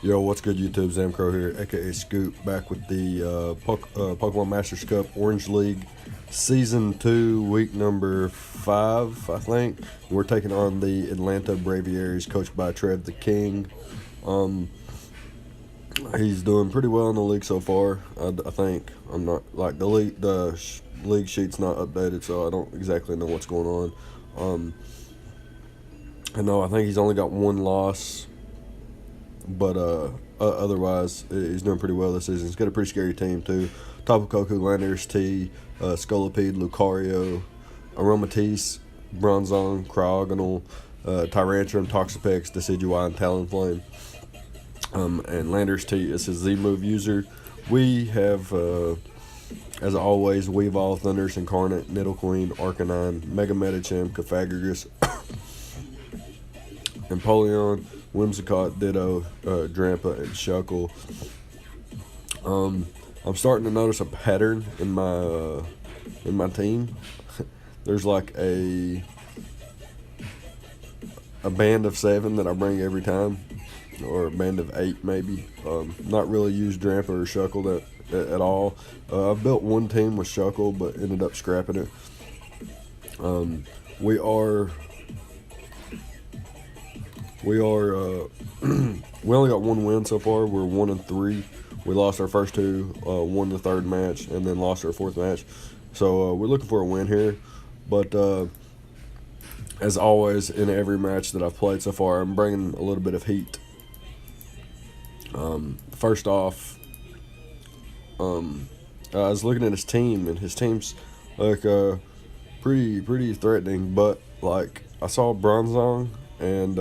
Yo, what's good, YouTube? Zamcrow here, aka Scoop, back with the Pokemon Masters Cup Orange League Season 2, week number 5, I think. We're taking on the Atlanta Braviarys, coached by Trev the King. He's doing pretty well in the league so far. I think I'm not like the league sheet's not updated, so I don't exactly know what's going on. I know I think he's only got one loss. But otherwise, he's doing pretty well this season. He's got a pretty scary team, too. Tapu Koko, Landers, T, Scolipede, Lucario, Aromatisse, Bronzong, Cryogonal, Tyrantrum, Toxapex, Decidueye, and Talonflame. And Landers T is his Z-move user. We have, as always, Weavile, Thundurus Incarnate, Nidoqueen, Arcanine, Mega Medicham, Cofagrigus, Empoleon, Whimsicott, Ditto, Drampa, and Shackled. I'm starting to notice a pattern in my team. There's like a band of 7 that I bring every time, or a band of 8 maybe. Not really used Drampa or Shackled at all. I've built one team with Shackled, but ended up scrapping it. We only got one win so far. We're 1-3. We lost our first 2, won the 3rd match, and then lost our 4th match. So we're looking for a win here. But as always, in every match that I've played so far, I'm bringing a little bit of heat. First off, I was looking at his team, and his team's like pretty threatening. But like I saw Bronzong. And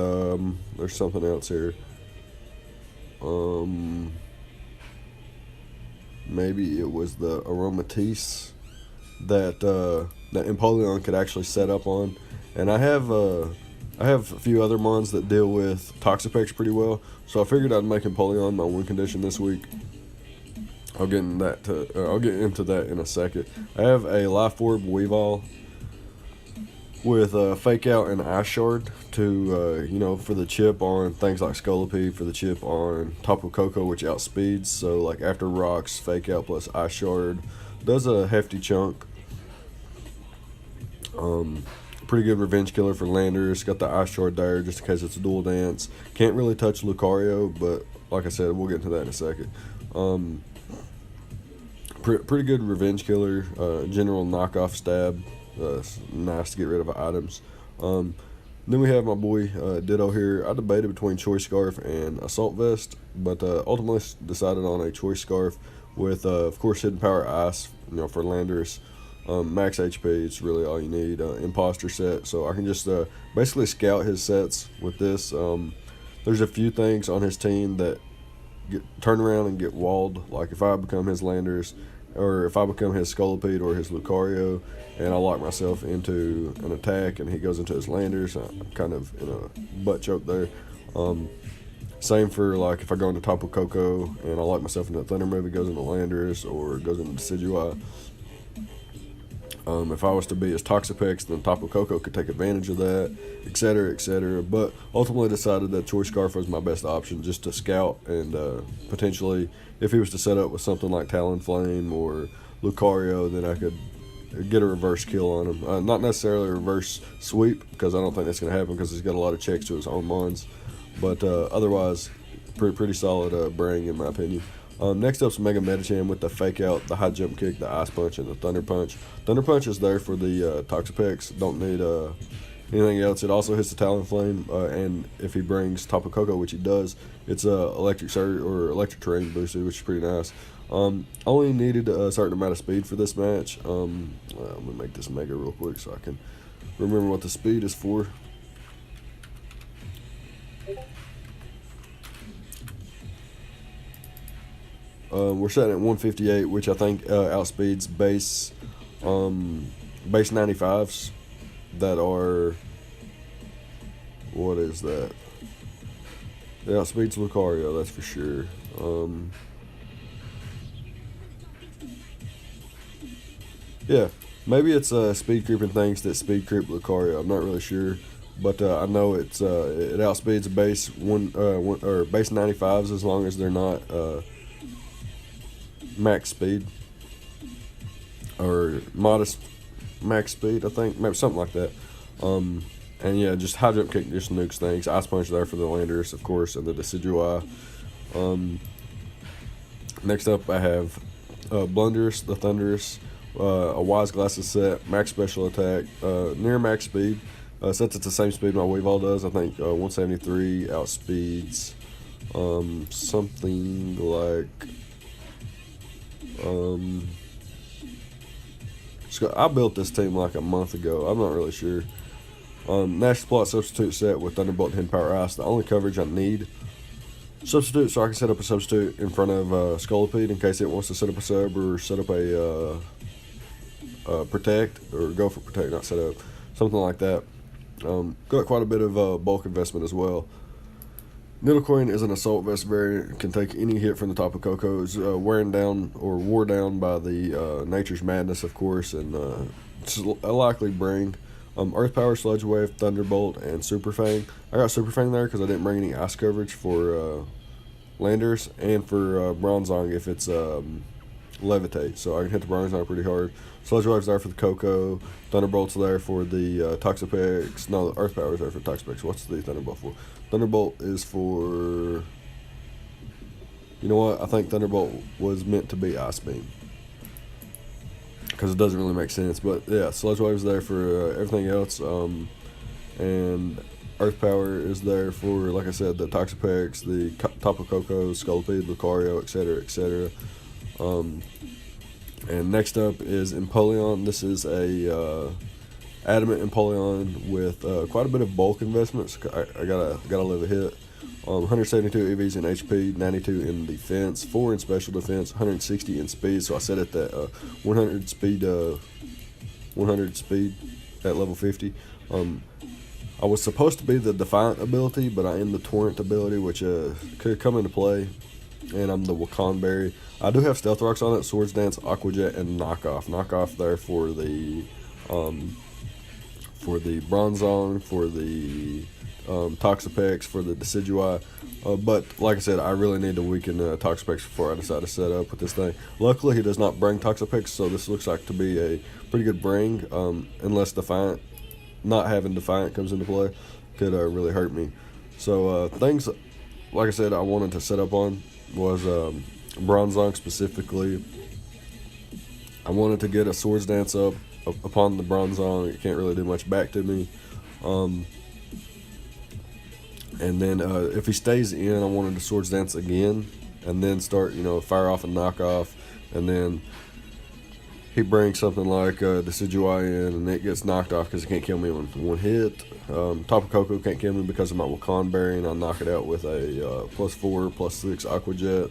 there's something else here. Maybe it was the Aromatisse that Empoleon could actually set up on. And I have a few other mons that deal with Toxapex pretty well. So I figured I'd make Empoleon my win condition this week. I'll get into that in a second. I have a Life Orb Weavile with Fake Out and Ice Shard to, for the chip on things like Scolipede, for the chip on Tapu Koko, which outspeeds. So, like, after rocks, Fake Out plus Ice Shard does a hefty chunk. Pretty good revenge killer for Landers. Got the Ice Shard there just in case it's a dual dance. Can't really touch Lucario, but like I said, we'll get into that in a second. Pretty good revenge killer. General knockoff stab. Nice to get rid of items. Then we have my boy Ditto here. I debated between Choice Scarf and Assault Vest, but ultimately decided on a Choice Scarf with, of course, Hidden Power Ice, for Landers. Max HP, it's really all you need. Imposter set, so I can just basically scout his sets with this. There's a few things on his team that turn around and get walled, like if I become his Landers, or if I become his Scolipede or his Lucario, and I lock myself into an attack and he goes into his Landers, I'm kind of in a butt choke there. Same for like if I go into Tapu Koko and I lock myself into a Thunder move, he goes into Landers or goes into Decidueye. If I was to be his Toxapex, then Tapu Koko could take advantage of that, etc., etc. But ultimately decided that Choice Scarf was my best option, just to scout and potentially, if he was to set up with something like Talonflame or Lucario, then I could get a reverse kill on him. Not necessarily a reverse sweep, because I don't think that's going to happen because he's got a lot of checks to his own mons. But otherwise, pretty solid bring in my opinion. Next up's Mega Medicham with the Fake Out, the High Jump Kick, the Ice Punch, and the Thunder Punch. Thunder Punch is there for the Toxapex. Don't need anything else. It also hits the Talonflame, and if he brings Tapu Koko, which he does, it's Electric Surge or Electric Terrain boosted, which is pretty nice. Only needed a certain amount of speed for this match. I'm gonna make this Mega real quick so I can remember what the speed is for. We're setting at 158, which I think outspeeds base 95s that are, what is that? It outspeeds Lucario, that's for sure. Yeah, maybe it's speed creeping things that speed creep Lucario. I'm not really sure. but I know it outspeeds a base or base 95s as long as they're not max speed or modest max speed. I think maybe something like that. And yeah, just high jump kick just nukes things. Ice punch there for the Landers, of course, and the Decidui. Next up, I have Blunderous, the Thunderous, a Wise Glasses set, max special attack, near max speed. Since it's the same speed my Weavile does, I think 173 outspeeds something like. I built this team like a month ago. I'm not really sure. National Plot substitute set with Thunderbolt and Hidden Power Ice. The only coverage I need. Substitute, so I can set up a substitute in front of Scolipede in case it wants to set up a sub or set up a protect, or go for protect, not set up. Something like that. Got quite a bit of bulk investment as well. Needlecoin is an assault vest variant, can take any hit from the Tapu Koko. Is wearing down or wore down by the Nature's Madness, of course, and a likely bring Earth Power, Sludge Wave, Thunderbolt, and Super Fang. I got Super Fang there because I didn't bring any ice coverage for Landers, and for Bronzong if it's Levitate, so I can hit the Bronzong pretty hard. Sludge Wave's there for the Koko. Thunderbolt's there for the Toxapex. No, the Earth Power's there for Toxapex. What's the Thunderbolt for? Thunderbolt is for... You know what? I think Thunderbolt was meant to be Ice Beam, because it doesn't really make sense. But yeah, Sludge Wave's there for everything else. And Earth Power is there for, like I said, the Toxapex, the Tapu Koko, Scolipede, Lucario, etc., etc. And next up is Empoleon. This is a adamant Empoleon with quite a bit of bulk investments. I gotta live a hit. 172 EVs in HP, 92 in defense, 4 in special defense, 160 in speed. So I set it at 100 speed at level 50. I was supposed to be the Defiant ability, but I am the Torrent ability, which could come into play. And I'm the Wakanberry. I do have Stealth Rocks on it, Swords Dance, Aqua Jet, and Knockoff. Knockoff there for the Bronzong, for the Toxapex, for the Decidui. But like I said, I really need to weaken Toxapex before I decide to set up with this thing. Luckily, he does not bring Toxapex, so this looks like to be a pretty good bring, unless Defiant, not having Defiant comes into play, could really hurt me. So things, like I said, I wanted to set up on was Bronzong specifically. I wanted to get a Swords Dance up upon the Bronzong. It can't really do much back to me. And then if he stays in, I wanted to Swords Dance again, and then start, fire off and knock off, and then he brings something like Decidui in, and it gets knocked off because it can't kill me with one hit. Tapu Koko can't kill me because of my Wakanberry, and I'll knock it out with a +4, +6 Aqua Jet.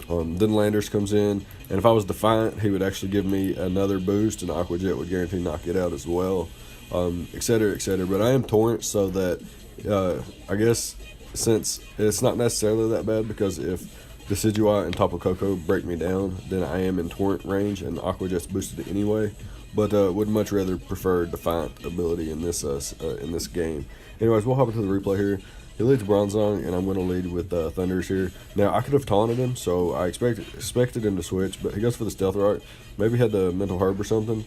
Then Landers comes in, and if I was Defiant, he would actually give me another boost, and Aqua Jet would guarantee knock it out as well, etc., etc. But I am Torrent, so that I guess since it's not necessarily that bad, because if Decidui and Tapu Koko break me down, then I am in Torrent range, and Aqua Jet's boosted anyway. But would much rather prefer Defiant ability in this game. Anyways, we'll hop into the replay here. He leads Bronzong, and I'm going to lead with Thunders here. Now, I could have taunted him, so I expected him to switch, but he goes for the Stealth Rock. Maybe he had the Mental Herb or something.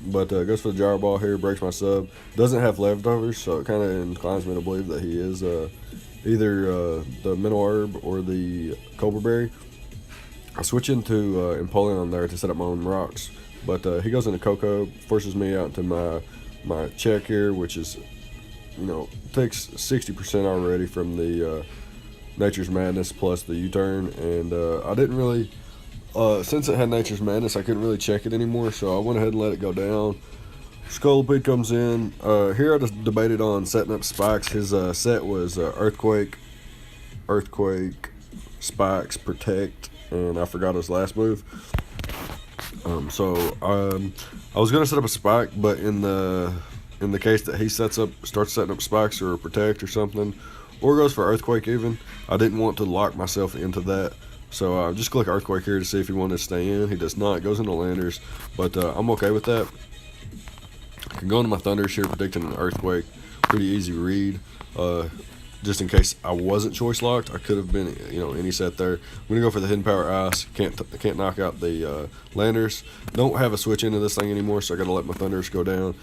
But goes for the Gyro Ball here, breaks my sub. Doesn't have leftovers, so it kind of inclines me to believe that he is either the Mental Herb or the Cobra Berry. I switch into Empoleon there to set up my own rocks. But he goes into Koko, forces me out into my check here, which is, takes 60% already from the Nature's Madness plus the U-turn. And I didn't really, since it had Nature's Madness, I couldn't really check it anymore, so I went ahead and let it go down. Scolipede comes in. Here I just debated on setting up spikes. His set was Earthquake, Spikes, Protect, and I forgot his last move. I was gonna set up a spike, but in the case that he starts setting up spikes or protect or something, or goes for Earthquake even, I didn't want to lock myself into that. So I just click Earthquake here to see if he wanted to stay in. He does not. Goes into Landers, but I'm okay with that. I can go into my Thunders here, predicting an Earthquake. pretty easy read. Just in case I wasn't choice locked, I could have been, you know, any set there. I'm gonna go for the Hidden Power Ice. Can't knock out the Landers. Don't have a switch into this thing anymore, so I gotta let my Thunders go down.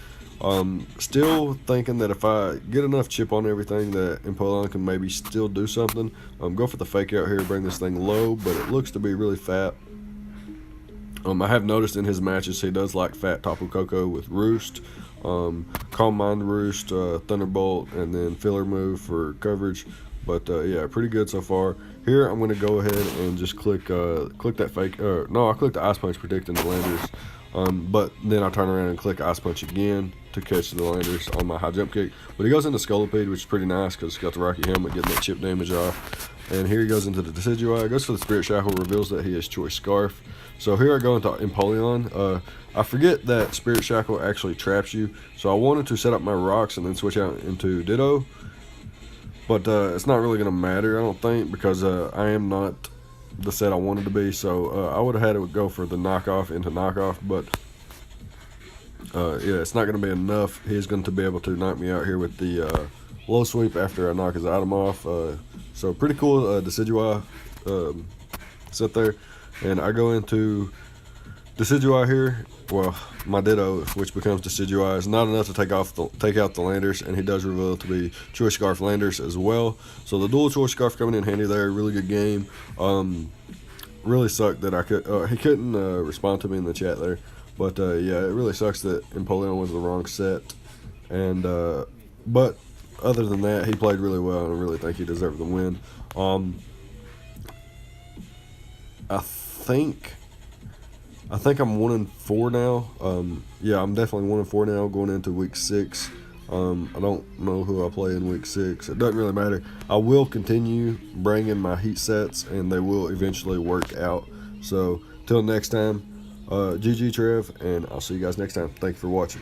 Still thinking that if I get enough chip on everything, that Empoleon can maybe still do something. Go for the Fake Out here, bring this thing low, but it looks to be really fat. I have noticed in his matches he does like fat Tapu Koko with Roost. Calm Mind Roost, Thunderbolt, and then Filler Move for coverage. But yeah, pretty good so far. Here I'm going to go ahead and just click that fake. No, I clicked the Ice Punch predicting the Landers. But then I turn around and click Ice Punch again to catch the Landers on my high jump kick. But he goes into Scolipede, which is pretty nice because it's got the Rocky Helmet getting that chip damage off. And here he goes into the Decidueye, goes for the Spirit Shackle, reveals that he has Choice Scarf. So here I go into Empoleon. I forget that Spirit Shackle actually traps you, so I wanted to set up my rocks and then switch out into Ditto. But it's not really going to matter, I don't think, because I am not the set I wanted to be. So I would have had to go for the knockoff into knockoff, but yeah, it's not going to be enough. He's going to be able to knock me out here with the low sweep after I knock his item off. So pretty cool Decidueye set there. And I go into Decidueye here. Well, my Ditto, which becomes Decidueye, is not enough to take out the Landers, and he does reveal to be Choice Scarf Landers as well. So the dual Choice Scarf coming in handy there. Really good game. Really sucked that he couldn't respond to me in the chat there. But yeah, it really sucks that Empoleon was the wrong set. And but other than that, he played really well, and I really think he deserved the win. I think I'm 1-4 now. Yeah, I'm definitely 1-4 now going into week 6. I don't know who I play in week 6. It doesn't really matter. I will continue bringing my heat sets, and they will eventually work out. So till next time, GG Trev, and I'll see you guys next time. Thank you for watching.